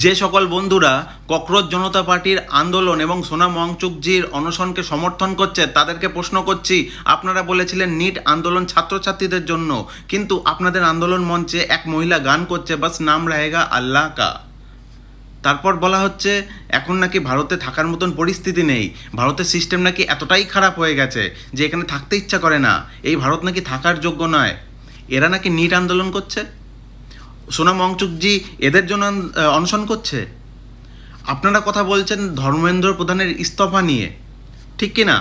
যে সকল বন্ধুরা ককরোচ জনতা পার্টির আন্দোলন এবং সোনাম ওয়াংচুকজির অনশনকে সমর্থন করছে তাদেরকে প্রশ্ন করছি, আপনারা বলেছিলেন নিট আন্দোলন ছাত্রছাত্রীদের জন্য, কিন্তু আপনাদের আন্দোলন মঞ্চে এক মহিলা গান করছে বাস নাম রহেগা আল্লাহ কা। তারপর বলা হচ্ছে এখন নাকি ভারতে থাকার মতন পরিস্থিতি নেই, ভারতের সিস্টেম নাকি এতটাই খারাপ হয়ে গেছে যে এখানে থাকতে ইচ্ছা করে না, এই ভারত নাকি থাকার যোগ্য নয়। এরা নাকি নিট আন্দোলন করছে, সোনাম ওয়াংচুকজি এদের জন্য অনশন করছে। আপনারা কথা বলছেন ধর্মেন্দ্র প্রধানের ইস্তফা নিয়ে, ঠিক কি না?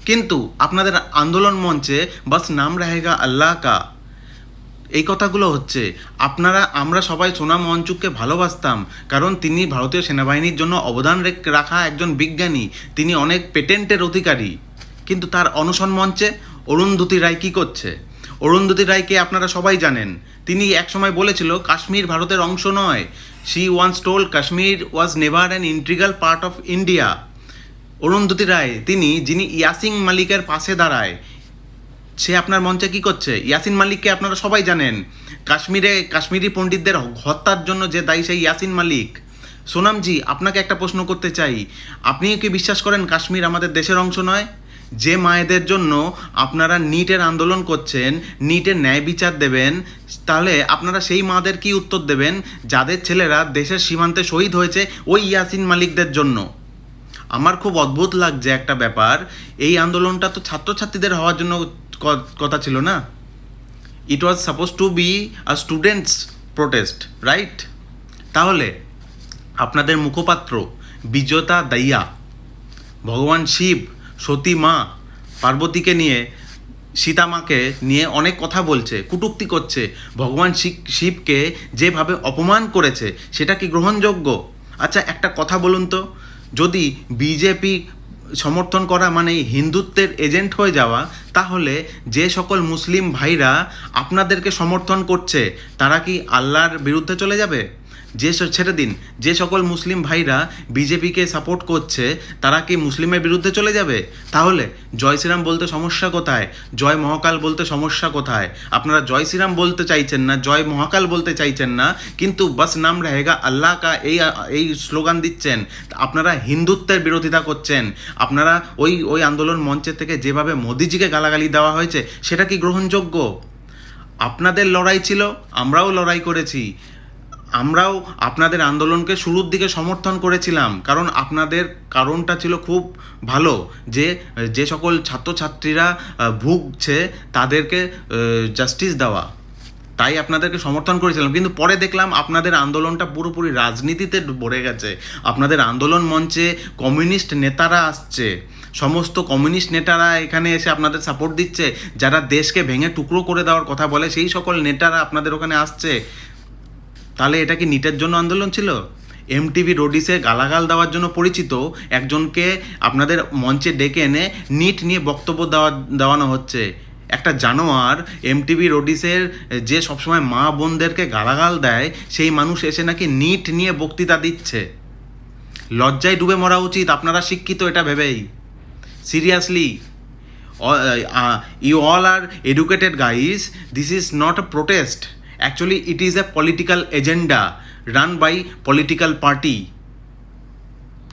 কিন্তু আপনাদের আন্দোলন মঞ্চে বাস নাম রহেগা আল্লাহ কা এই কথাগুলো হচ্ছে। আমরা সবাই সোনাম ওয়াংচুককে ভালোবাসতাম, কারণ তিনি ভারতীয় সেনাবাহিনীর জন্য অবদান রাখা একজন বিজ্ঞানী, তিনি অনেক পেটেন্টের অধিকারী। কিন্তু তার অনশন মঞ্চে অরুন্ধতী রায় কী করছে? অরুন্ধতী রায়কে আপনারা সবাই জানেন, তিনি একসময় বলেছিল কাশ্মীর ভারতের অংশ নয়। She once told Kashmir was never an integral part of India. Arundhati Roy যিনি ইয়াসিন মালিকের পাশে দাঁড়ায়, সে আপনার মঞ্চে কি করছে? ইয়াসিন মালিককে আপনারা সবাই জানেন, কাশ্মীরি পণ্ডিতদের হত্যার জন্য যে দায়ী সেই ইয়াসিন মালিক। সোনামজি, আপনাকে একটা প্রশ্ন করতে চাই, আপনি কি বিশ্বাস করেন কাশ্মীর আমাদের দেশের অংশ নয়? যে মায়েদের জন্য আপনারা নিটের আন্দোলন করছেন, নিটের ন্যায় বিচার দেবেন, তাহলে আপনারা সেই মাদের কি উত্তর দেবেন যাদের ছেলেরা দেশের সীমান্তে শহীদ হয়েছে ওই ইয়াসিন মালিকদের জন্য? আমার খুব অদ্ভুত লাগছে একটা ব্যাপার, এই আন্দোলনটা তো ছাত্রছাত্রীদের হওয়ার জন্য কথা ছিল না। It was suppose to be a students protest, right? তাহলে আপনাদের মুখপাত্র বিজেতা দাইয়া ভগবান শিব, সতী মা পার্বতীকে নিয়ে, সীতা মাকে নিয়ে অনেক কথা বলছে, কটূক্তি করছে, ভগবান শিবকে যেভাবে অপমান করেছে সেটা কি গ্রহণযোগ্য? আচ্ছা একটা কথা বলুন তো, যদি বিজেপি সমর্থন করা মানে হিন্দুত্বের এজেন্ট হয়ে যাওয়া, তাহলে যে সকল মুসলিম ভাইরা আপনাদেরকে সমর্থন করছে তারা কি আল্লাহর বিরুদ্ধে চলে যাবে? ছেড়ে দিন, যে সকল মুসলিম ভাইরা বিজেপিকে সাপোর্ট করছে তারা কি মুসলিমের বিরুদ্ধে চলে যাবে? তাহলে জয় শ্রীরাম বলতে সমস্যা কোথায়? জয় মহাকাল বলতে সমস্যা কোথায়? আপনারা জয় শ্রীরাম বলতে চাইছেন না, জয় মহাকাল বলতে চাইছেন না, কিন্তু বাস নাম রহেগা আল্লাহ কা এই স্লোগান দিচ্ছেন। আপনারা হিন্দুত্বের বিরোধিতা করছেন। আপনারা ওই আন্দোলন মঞ্চের থেকে যেভাবে মোদিজিকে গালাগালি দেওয়া হয়েছে সেটা কি গ্রহণযোগ্য? আপনাদের লড়াই ছিল, আমরাও লড়াই করেছি, আমরাও আপনাদের আন্দোলনকে শুরুর দিকে সমর্থন করেছিলাম, কারণ আপনাদের কারণটা ছিল খুব ভালো, যে সকল ছাত্রছাত্রীরা ভুগছে তাদেরকে জাস্টিস দেওয়া, তাই আপনাদেরকে সমর্থন করেছিলাম। কিন্তু পরে দেখলাম আপনাদের আন্দোলনটা পুরোপুরি রাজনীতিতে ভরে গেছে। আপনাদের আন্দোলন মঞ্চে কমিউনিস্ট নেতারা আসছে, সমস্ত কমিউনিস্ট নেতারা এখানে এসে আপনাদের সাপোর্ট দিচ্ছে, যারা দেশকে ভেঙে টুকরো করে দেওয়ার কথা বলে সেই সকল নেতারা আপনাদের ওখানে আসছে। তাহলে এটা কি নিটের জন্য আন্দোলন ছিল? এমটিভি রোডিসে গালাগাল দেওয়ার জন্য পরিচিত একজনকে আপনাদের মঞ্চে ডেকে এনে নিট নিয়ে বক্তব্য দেওয়ানো হচ্ছে। একটা জানোয়ার এমটিভি রোডিসের যে সবসময় মা বোনদেরকে গালাগাল দেয়, সেই মানুষ এসে নাকি নিট নিয়ে বক্তৃতা দিচ্ছে। লজ্জায় ডুবে মরা উচিত আপনারা শিক্ষিত এটা ভেবেই। Seriously, you all are educated guys. This is not a protest. Actually, it is a political agenda run by political party.